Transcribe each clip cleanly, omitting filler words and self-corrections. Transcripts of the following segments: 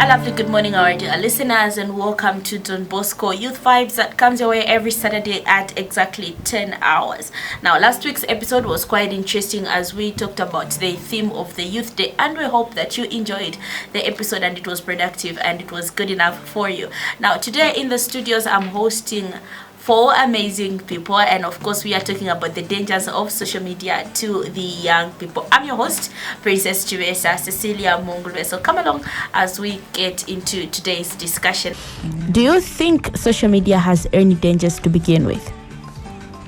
lovely good morning, our dear listeners, and welcome to Don Bosco Youth Vibes that comes your way every Saturday at exactly 10 hours. Now, last week's episode was quite interesting as we talked about the theme of the Youth Day, and we hope that you enjoyed the episode and it was productive and it was good enough for you. Now, today in the studios, I'm hosting 4 amazing people, and of course we are talking about the dangers of social media to the young people. I'm your host, Princess Chivesa Cecilia Mungulwe. So come along as we get into today's discussion. Do you think social media has any dangers to begin with?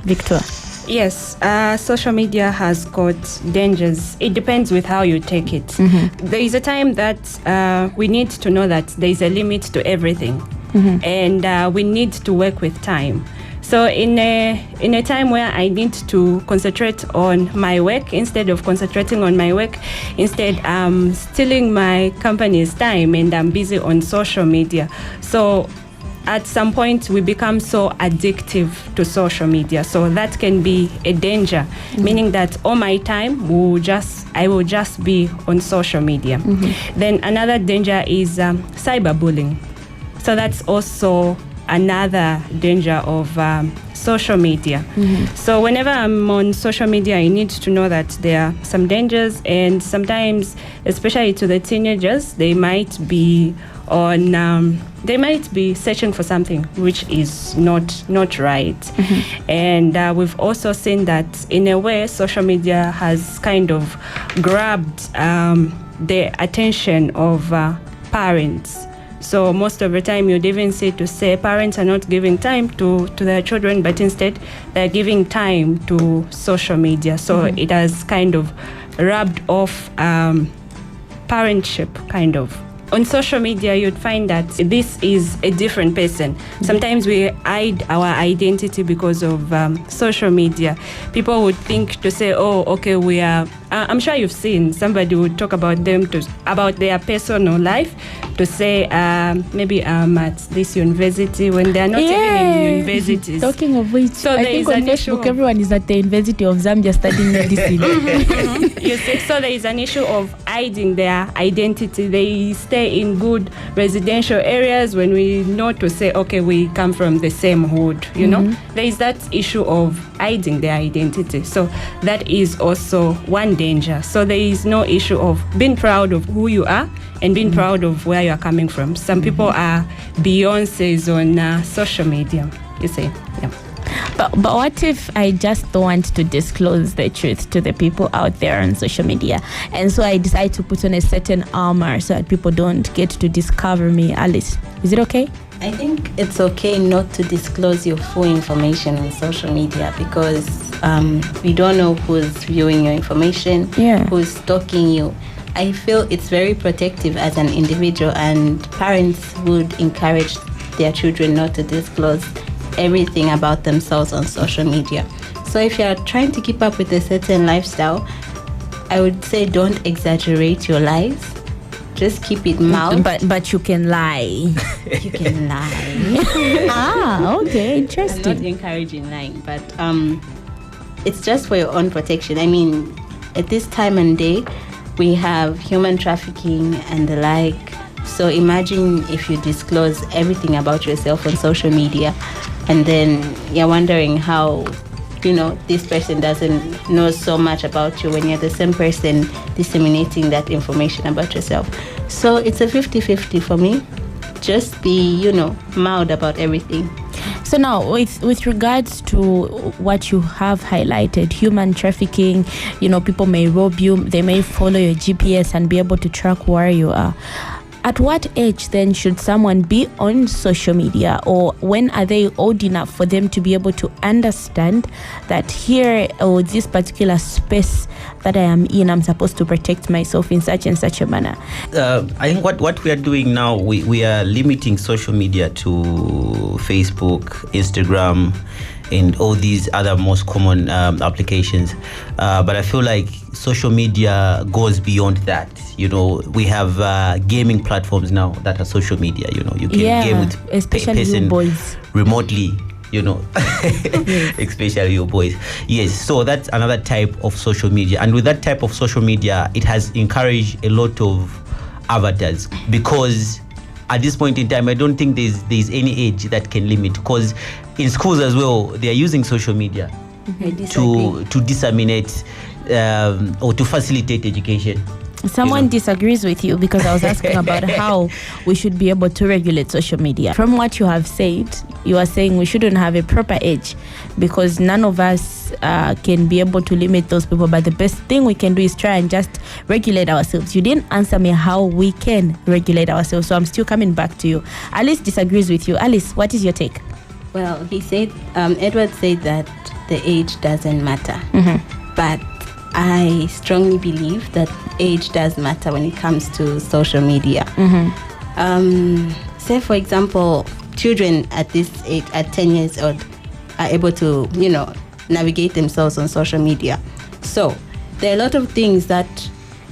Victor? Yes, social media has got dangers. It depends with how you take it. There is a time that we need to know that there is a limit to everything. And we need to work with time. So in a time where I need to concentrate on my work, instead of concentrating on my work, instead I'm stealing my company's time and I'm busy on social media. So at some point we become so addictive to social media. So that can be a danger, meaning that all my time I will just be on social media. Then another danger is cyberbullying. So that's also another danger of social media. So whenever I'm on social media, I need to know that there are some dangers, and sometimes, especially to the teenagers, they might be searching for something which is not right. And we've also seen that in a way social media has kind of grabbed the attention of parents. So most of the time you'd even say parents are not giving time to their children, but instead they're giving time to social media. So it has kind of rubbed off parentship kind of. On social media, you'd find that this is a different person. Sometimes we hide our identity because of social media. People would think to say, oh, okay, we are... I'm sure you've seen somebody would talk about them, about their personal life, to say, maybe I'm at this university when they're not even in universities. Talking of which, so I think on Facebook, everyone is at the University of Zambia studying medicine. You see, so there is an issue of hiding their identity. They stay in good residential areas when we know to say, okay, we come from the same hood, you know. There is that issue of hiding their identity. So that is also one danger. So there is no issue of being proud of who you are and being proud of where you are coming from. Some people are Beyonce's on social media, you see. Yeah. But what if I just don't want to disclose the truth to the people out there on social media, and so I decide to put on a certain armor so that people don't get to discover me? Alice, is it okay? I think it's okay not to disclose your full information on social media, because we don't know who's viewing your information, who's stalking you. I feel it's very protective as an individual, and parents would encourage their children not to disclose everything about themselves on social media. So if you're trying to keep up with a certain lifestyle, I would say don't exaggerate your lives. Just keep it mild. But you can lie. You can lie. Okay, interesting. I'm not encouraging lying, but it's just for your own protection. I mean, at this time and day, we have human trafficking and the like. So imagine if you disclose everything about yourself on social media, and then you're wondering how, this person doesn't know so much about you when you're the same person disseminating that information about yourself. So it's a 50-50 for me. Just be, mild about everything. So now, with regards to what you have highlighted, human trafficking, people may rob you, they may follow your GPS and be able to track where you are. At what age then should someone be on social media, or when are they old enough for them to be able to understand that here or this particular space that I am in, I'm supposed to protect myself in such and such a manner? I think what we are doing now, we are limiting social media to Facebook, Instagram, and all these other most common applications. But I feel like social media goes beyond that. We have gaming platforms now that are social media. You can game with especially person you boys remotely. Especially your boys. Yes, so that's another type of social media. And with that type of social media, it has encouraged a lot of avatars, because at this point in time, I don't think there's any age that can limit, because in schools as well, they are using social media to disseminate or to facilitate education. Someone disagrees with you, because I was asking about how we should be able to regulate social media. From what you have said, you are saying we shouldn't have a proper age, because none of us can be able to limit those people. But the best thing we can do is try and just regulate ourselves. You didn't answer me how we can regulate ourselves, so I'm still coming back to you. Alice disagrees with you. Alice, what is your take? Well, he said, Edward said that the age doesn't matter. But I strongly believe that age does matter when it comes to social media. Say, for example, children at this age, at 10 years old, are able to, navigate themselves on social media. So there are a lot of things that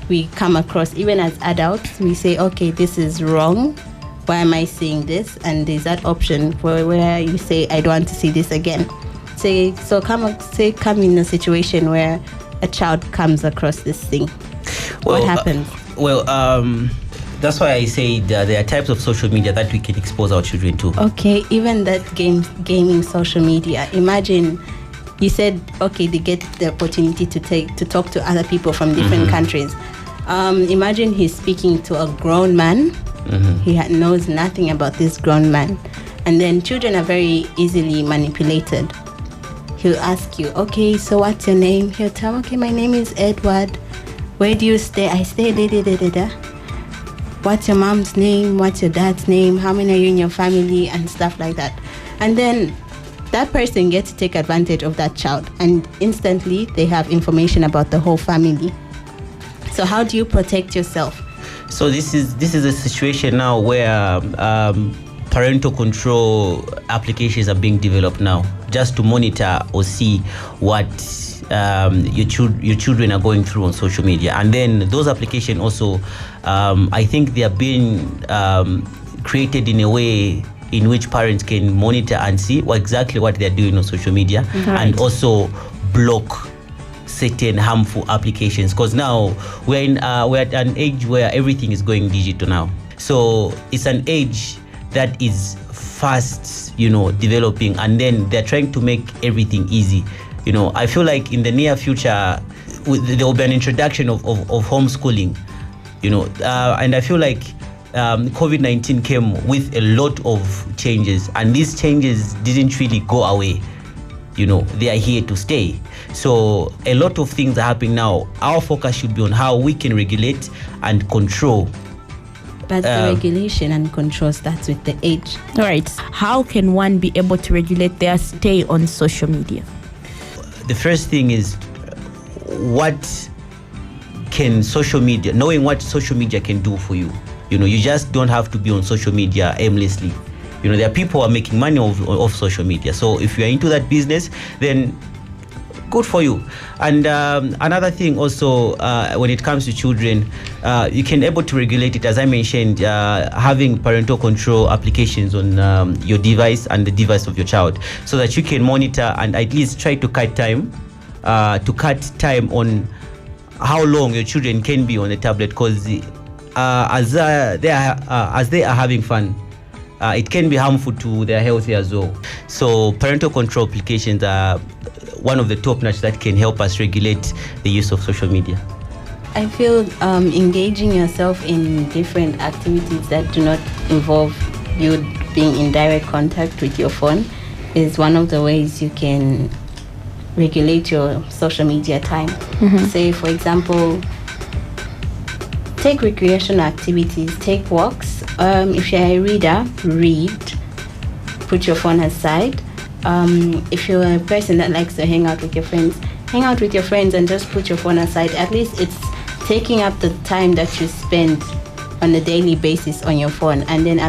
we come across, even as adults. We say, okay, this is wrong. Why am I seeing this? And there's that option where you say, I don't want to see this again. Come in a situation where a child comes across this thing. What happens? That's why I say there are types of social media that we can expose our children to. Okay, even that gaming social media. Imagine, you said, okay, they get the opportunity to talk to other people from different countries. Imagine he's speaking to a grown man. He knows nothing about this grown man. And then children are very easily manipulated. He'll ask you, okay, so what's your name? He'll tell, okay, my name is Edward. Where do you stay? I stay da. What's your mom's name? What's your dad's name? How many are you in your family? And stuff like that. And then that person gets to take advantage of that child, and instantly they have information about the whole family. So how do you protect yourself? So this is a situation now where parental control applications are being developed now, just to monitor or see what your children are going through on social media. And then those applications also, I think they are being created in a way in which parents can monitor and see exactly what they're doing on social media, and also block certain harmful applications, because now we're at an age where everything is going digital now. So it's an age that is fast, developing, and then they're trying to make everything easy. I feel like in the near future there will be an introduction of homeschooling, and I feel like COVID-19 came with a lot of changes, and these changes didn't really go away. They are here to stay. So a lot of things are happening now. Our focus should be on how we can regulate and control. But the regulation and control starts with the age. All right. How can one be able to regulate their stay on social media? The first thing is knowing what social media can do for you. You just don't have to be on social media aimlessly. There are people who are making money off social media. So if you're into that business, then good for you. And another thing also, when it comes to children, you can able to regulate it, as I mentioned, having parental control applications on your device and the device of your child, so that you can monitor and at least try to cut time on how long your children can be on the tablet, because as they are having fun, it can be harmful to their health as well. So parental control applications are one of the top notch that can help us regulate the use of social media. I feel engaging yourself in different activities that do not involve you being in direct contact with your phone is one of the ways you can regulate your social media time. Say, for example, take recreational activities, take walks. If you're a reader, read. Put your phone aside. If you're a person that likes to hang out with your friends, hang out with your friends and just put your phone aside. At least it's taking up the time that you spend on a daily basis on your phone, and then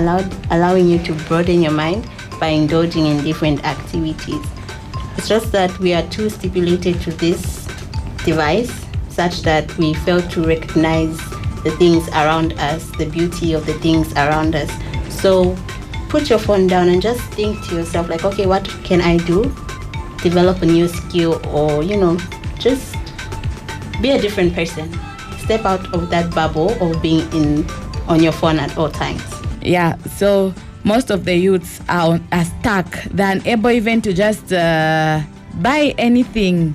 allowing you to broaden your mind by indulging in different activities. It's just that we are too stipulated to this device such that we fail to recognize the things around us, the beauty of the things around us. So put your phone down and just think to yourself, like, okay, what can I do? Develop a new skill, or just be a different person. Step out of that bubble of being on your phone at all times. Yeah, so most of the youths are stuck. They're unable even to just buy anything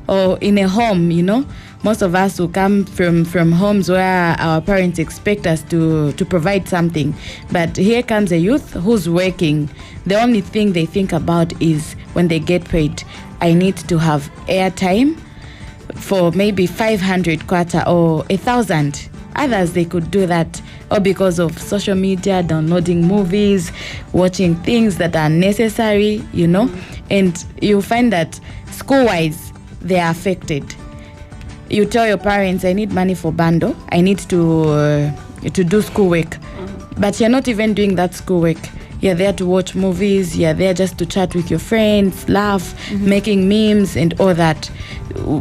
or in a home, you know. Most of us who come from homes where our parents expect us to provide something. But here comes a youth who's working. The only thing they think about is when they get paid, I need to have airtime for maybe 500 kwacha or 1,000. Others, they could do that or because of social media, downloading movies, watching things that are necessary, you know. And you find that school-wise, they are affected. You tell your parents, I need money for bundle, I need to do schoolwork. But you're not even doing that schoolwork. You're there to watch movies, you're there just to chat with your friends, laugh, making memes and all that.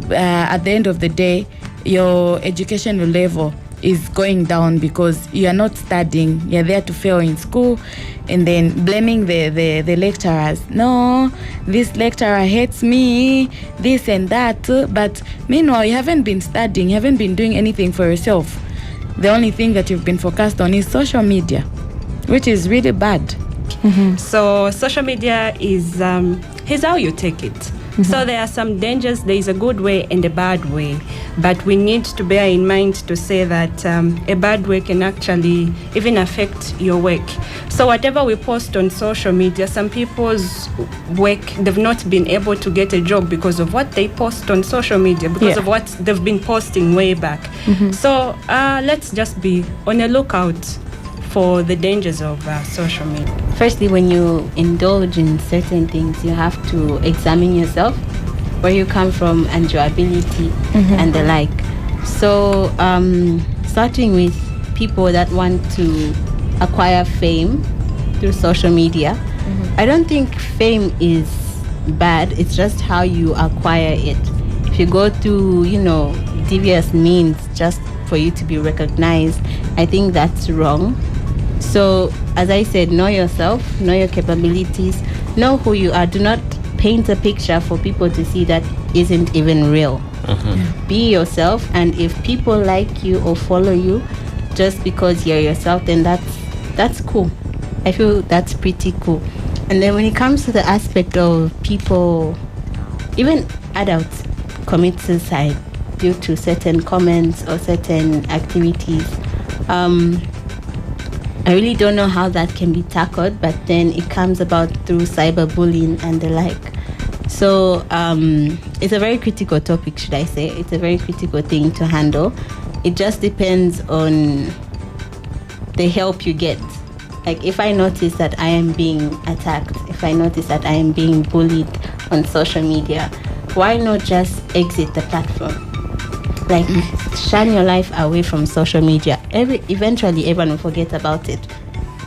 At the end of the day, your educational level is going down because you are not studying. You're there to fail in school and then blaming the lecturers. No, this lecturer hates me, this and that. But meanwhile, you haven't been studying, you haven't been doing anything for yourself. The only thing that you've been focused on is social media, which is really bad. So social media is here's how you take it. So there are some dangers. There is a good way and a bad way, but we need to bear in mind to say that a bad way can actually even affect your work. So whatever we post on social media, some people's work, they've not been able to get a job because of what they post on social media, because of what they've been posting way back. So let's just be on a lookout for the dangers of social media. Firstly, when you indulge in certain things, you have to examine yourself, where you come from and your ability and the like. So starting with people that want to acquire fame through social media, I don't think fame is bad, it's just how you acquire it. If you go through, devious means just for you to be recognized, I think that's wrong. So, as I said, know yourself, know your capabilities, know who you are. Do not paint a picture for people to see that isn't even real. Be yourself, and if people like you or follow you just because you're yourself, then that's cool. I feel that's pretty cool. And then when it comes to the aspect of people, even adults commit suicide due to certain comments or certain activities, I really don't know how that can be tackled, but then it comes about through cyberbullying and the like. So it's a very critical topic, should I say. It's a very critical thing to handle. It just depends on the help you get. Like if I notice that I am being attacked, if I notice that I am being bullied on social media, why not just exit the platform? Like, shine your life away from social media. Eventually, everyone will forget about it,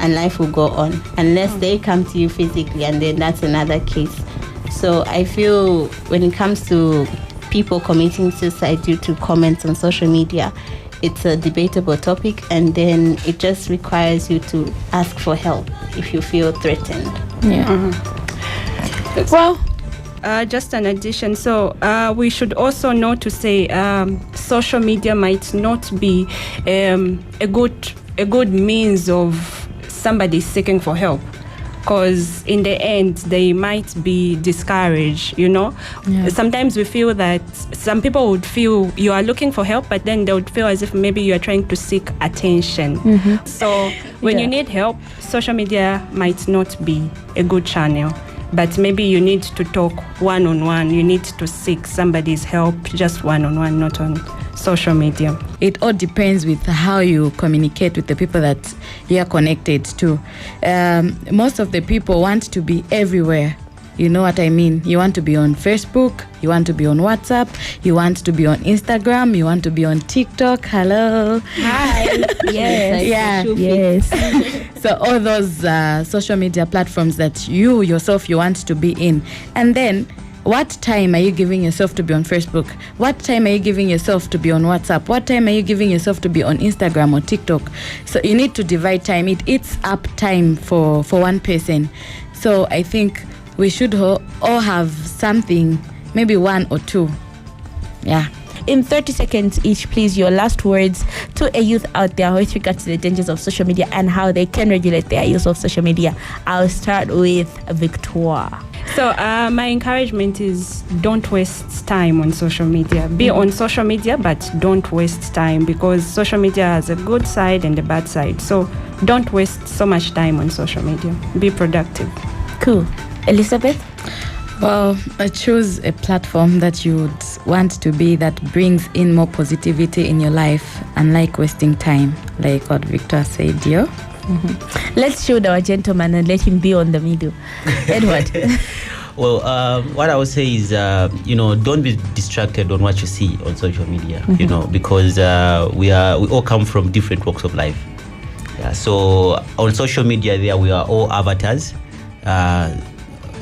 and life will go on, unless they come to you physically, and then that's another case. So I feel when it comes to people committing suicide due to comments on social media, it's a debatable topic, and then it just requires you to ask for help if you feel threatened. Well, just an addition. So we should also know to say social media might not be a good means of somebody seeking for help, because in the end they might be discouraged. Sometimes we feel that some people would feel you are looking for help, but then they would feel as if maybe you are trying to seek attention. So when you need help, social media might not be a good channel. But maybe you need to talk one-on-one. You need to seek somebody's help just one-on-one, not on social media. It all depends with how you communicate with the people that you are connected to. Most of the people want to be everywhere. You know what I mean? You want to be on Facebook, you want to be on WhatsApp, you want to be on Instagram, you want to be on TikTok. Hello. Hi. Yes. So all those social media platforms that you yourself you want to be in. And then what time are you giving yourself to be on Facebook? What time are you giving yourself to be on WhatsApp? What time are you giving yourself to be on Instagram or TikTok? So you need to divide time. It eats up time for one person. So I think we should all have something, maybe one or two. Yeah. In 30 seconds each, please, your last words to a youth out there with regards to the dangers of social media and how they can regulate their use of social media. I'll start with Victoire. So my encouragement is don't waste time on social media. Be on social media, but don't waste time, because social media has a good side and a bad side. So don't waste so much time on social media. Be productive. Cool. Elizabeth? Well, choose a platform that you would want to be, that brings in more positivity in your life, unlike wasting time, like what Victor said, yo. Let's shoot our gentleman and let him be on the middle. Edward? Well, what I would say is, don't be distracted on what you see on social media, because we all come from different walks of life. Yeah, so on social media there, we are all avatars.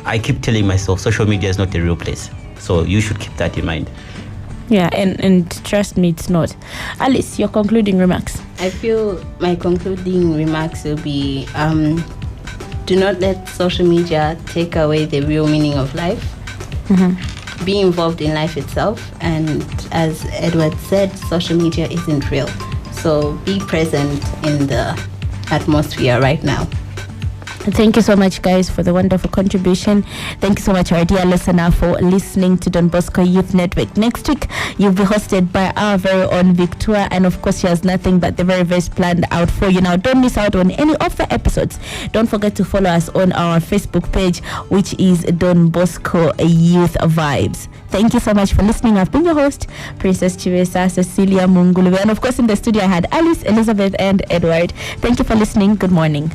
I keep telling myself social media is not a real place. So you should keep that in mind. Yeah, and trust me, it's not. Alice, your concluding remarks. I feel my concluding remarks will be, do not let social media take away the real meaning of life. Be involved in life itself. And as Edward said, social media isn't real. So be present in the atmosphere right now. Thank you so much, guys, for the wonderful contribution. Thank you so much, our dear listener, for listening to Don Bosco Youth Network. Next week, you'll be hosted by our very own Victoire, and of course, she has nothing but the very best planned out for you. Now, don't miss out on any of the episodes. Don't forget to follow us on our Facebook page, which is Don Bosco Youth Vibes. Thank you so much for listening. I've been your host, Princess Chivesa Cecilia Mungulu. And of course, in the studio, I had Alice, Elizabeth, and Edward. Thank you for listening. Good morning.